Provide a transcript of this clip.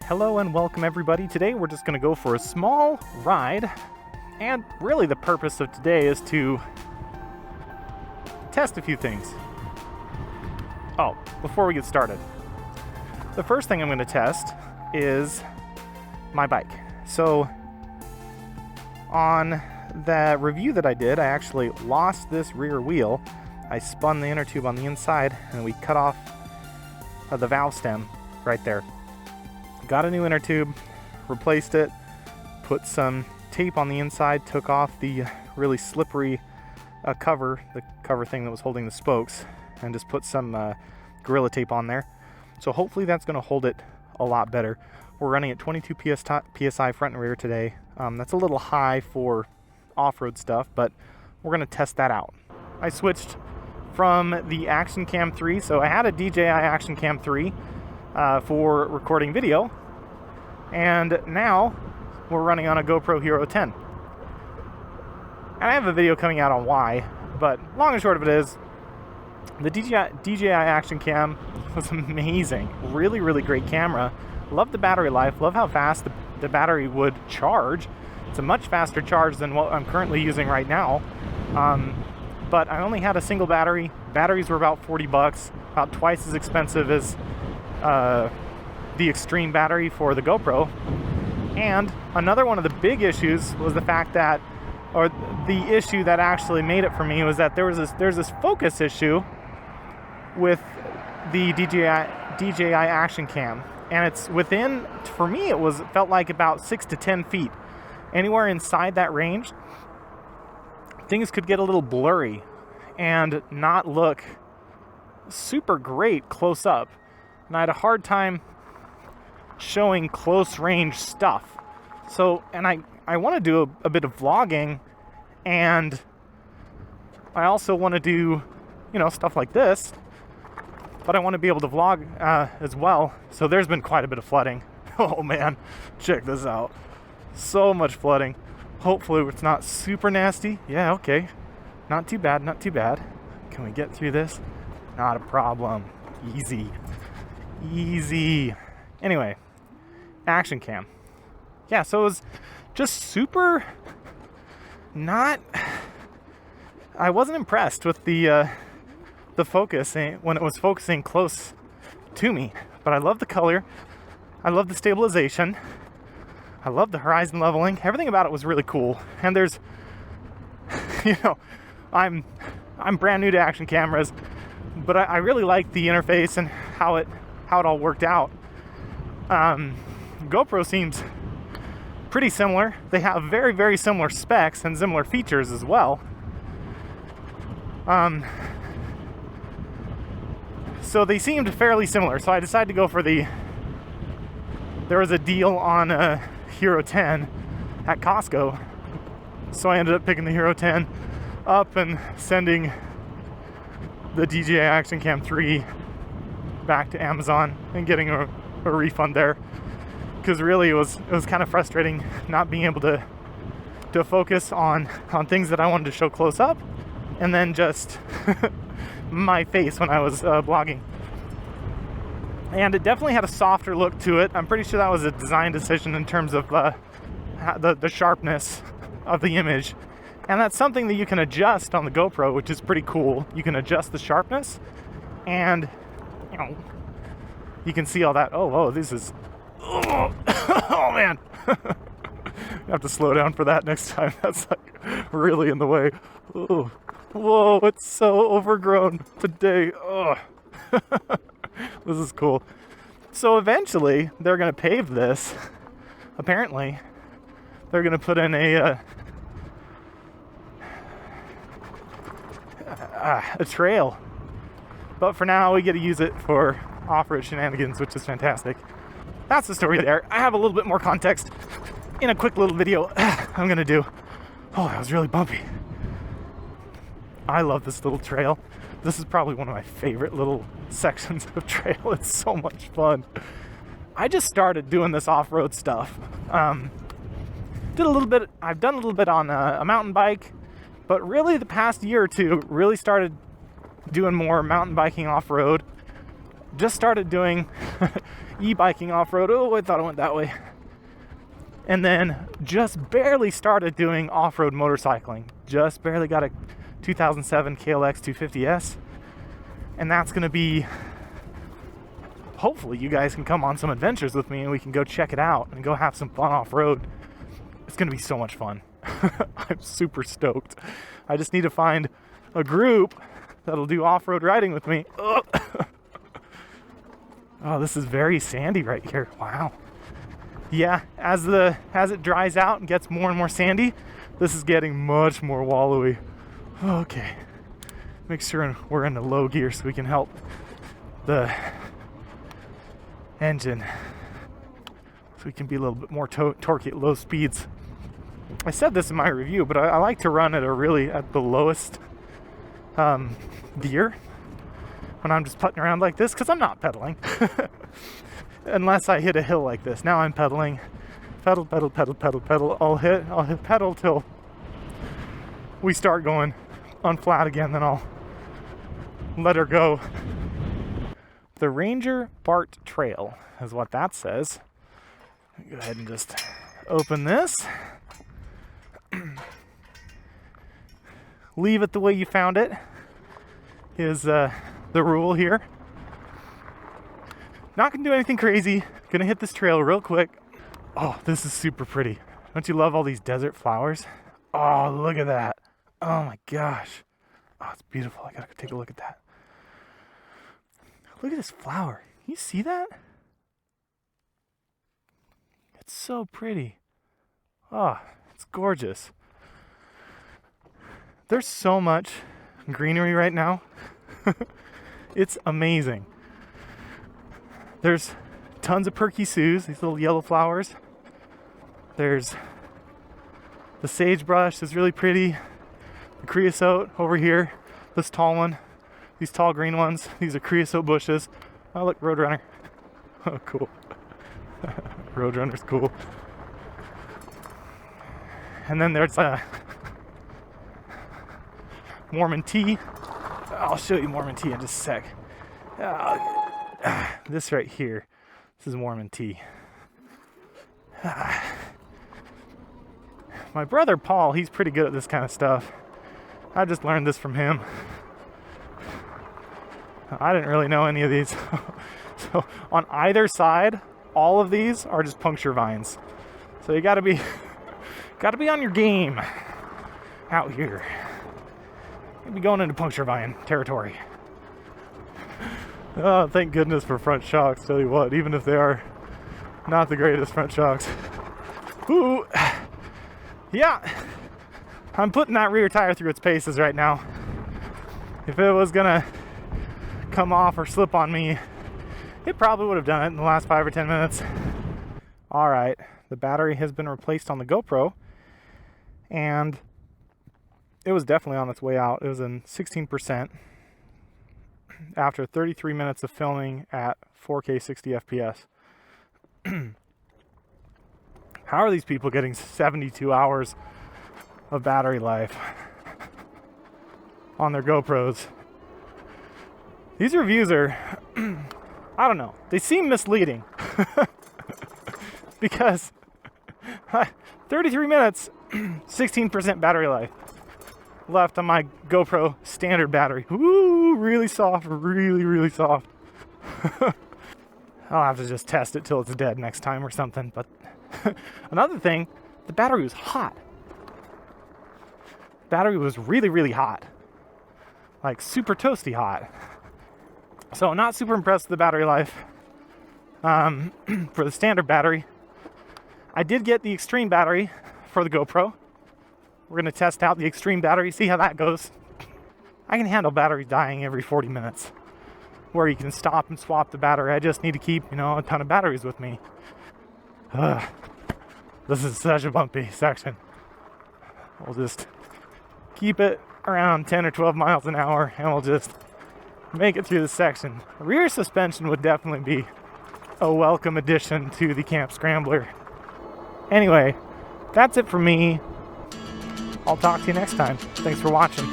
Hello and welcome everybody. Today we're just going to go for a small ride, and really the purpose of today is to test a few things. Oh, before we get started, the first thing I'm going to test is my bike. So on the review that I did, I actually lost this rear wheel. I spun the inner tube on the inside and we cut off the valve stem right there. Got a new inner tube, replaced it, put some tape on the inside, took off the really slippery cover, the cover thing that was holding the spokes, and just put some Gorilla tape on there. So hopefully that's going to hold it a lot better. We're running at 22 PSI front and rear today. That's a little high for off-road stuff, but we're going to test that out. I switched from the Action Cam 3, so I had a DJI Action Cam 3 for recording video, and now we're running on a GoPro Hero 10. And I have a video coming out on why, but long and short of it is, the DJI Action Cam was amazing. Really great camera. Love the battery life, love how fast the battery would charge. It's a much faster charge than what I'm currently using right now. But I only had a single battery. Batteries were about $40, about twice as expensive as the Extreme battery for the GoPro. And another one of the big issues was the fact that, or the issue that actually made it for me, was that there's this focus issue with the DJI Action Cam, and it's within, for me it felt like about 6 to 10 feet. Anywhere inside that range, things could get a little blurry and not look super great close up. And I had a hard time showing close range stuff. So, and I want to do a bit of vlogging, and I also want to do, stuff like this, but I want to be able to vlog as well. So there's been quite a bit of flooding. Oh man, check this out. So much flooding. Hopefully it's not super nasty. Yeah, okay. Not too bad, not too bad. Can we get through this? Not a problem. Easy. Anyway, Action Cam. Yeah, so it was just super I wasn't impressed with the focus when it was focusing close to me. But I love the color. I love the stabilization. I love the horizon leveling. Everything about it was really cool. And there's, I'm brand new to action cameras, but I really like the interface and how it all worked out. GoPro seems pretty similar. They have very similar specs and similar features as well. So they seemed fairly similar. So I decided to go for there was a deal on a Hero 10 at Costco. So I ended up picking the Hero 10 up and sending the DJI Action Cam 3 back to Amazon and getting a refund there, because really it was kind of frustrating not being able to focus on things that I wanted to show close up, and then just my face when I was vlogging. And it definitely had a softer look to it. I'm pretty sure that was a design decision in terms of the sharpness of the image. And that's something that you can adjust on the GoPro, which is pretty cool. You can adjust the sharpness, and you can see all that. Oh, this is, oh man. You have to slow down for that next time. That's like really in the way. Oh, whoa, it's so overgrown today. Oh. This is cool. So eventually they're going to pave this. Apparently they're going to put in a trail. But for now we get to use it for off-road shenanigans, which is fantastic. That's the story there. I have a little bit more context in a quick little video I'm going to do. Oh, that was really bumpy. I love this little trail. This is probably one of my favorite little sections of trail. It's so much fun. I just started doing this off-road stuff. I've done a little bit on a mountain bike, but really the past year or two, really started doing more mountain biking off-road. Just started doing e-biking off-road. Oh, I thought it went that way. And then just barely started doing off-road motorcycling. Just barely got a 2007 KLX 250S. And that's going to be, hopefully you guys can come on some adventures with me and we can go check it out and go have some fun off-road. It's going to be so much fun. I'm super stoked. I just need to find a group that'll do off-road riding with me. Oh, this is very sandy right here. Wow. Yeah, as it dries out and gets more and more sandy, this is getting much more wallowy. Okay. Make sure we're in the low gear so we can help the engine. So we can be a little bit more torquey at low speeds. I said this in my review, but I like to run at the lowest gear when I'm just putting around like this, because I'm not pedaling. Unless I hit a hill like this. Now I'm pedaling. Pedal, pedal, pedal, pedal, pedal. I'll hit pedal till we start going on flat again, then I'll let her go. The Ranger Bart Trail is what that says. Let me go ahead and just open this. Leave it the way you found it is the rule here. Not gonna do anything crazy. Gonna hit this trail real quick. Oh, this is super pretty. Don't you love all these desert flowers? Oh, look at that. Oh my gosh. Oh, it's beautiful. I gotta go take a look at that. Look at this flower. Can you see that? It's so pretty. Oh, it's gorgeous. There's so much greenery right now. It's amazing. There's tons of perky sues, these little yellow flowers. There's the sagebrush is really pretty. The creosote over here, this tall one. These tall green ones, these are creosote bushes. Oh look, Roadrunner. Oh cool. Roadrunner's cool. And then there's Mormon tea. I'll show you Mormon tea in just a sec. This right here, this is Mormon tea. My brother Paul, he's pretty good at this kind of stuff. I just learned this from him. I didn't really know any of these. So on either side, all of these are just puncture vines. So you gotta be on your game out here. You'll be going into puncture vine territory. Oh, thank goodness for front shocks. Tell you what, even if they are not the greatest front shocks. Ooh. Yeah. I'm putting that rear tire through its paces right now. If it was gonna come off or slip on me, it probably would have done it in the last 5 or 10 minutes. All right, the battery has been replaced on the GoPro, and it was definitely on its way out. It was in 16% after 33 minutes of filming at 4K 60 FPS. How are these people getting 72 hours of battery life on their GoPros? These reviews are, I don't know, they seem misleading. Because 33 minutes, 16% battery life left on my GoPro standard battery. Ooh, really soft, really soft. I'll have to just test it till it's dead next time or something. But another thing, the battery was hot. Battery was really hot. Like super toasty hot. So not super impressed with the battery life for the standard battery. I did get the extreme battery for the GoPro. We're going to test out the extreme battery, see how that goes. I can handle battery dying every 40 minutes, where you can stop and swap the battery. I just need to keep, a ton of batteries with me. This is such a bumpy section. We'll just keep it around 10 or 12 miles an hour, and we'll just make it through the section. Rear suspension would definitely be a welcome addition to the Camp Scrambler. Anyway, that's it for me. I'll talk to you next time. Thanks for watching.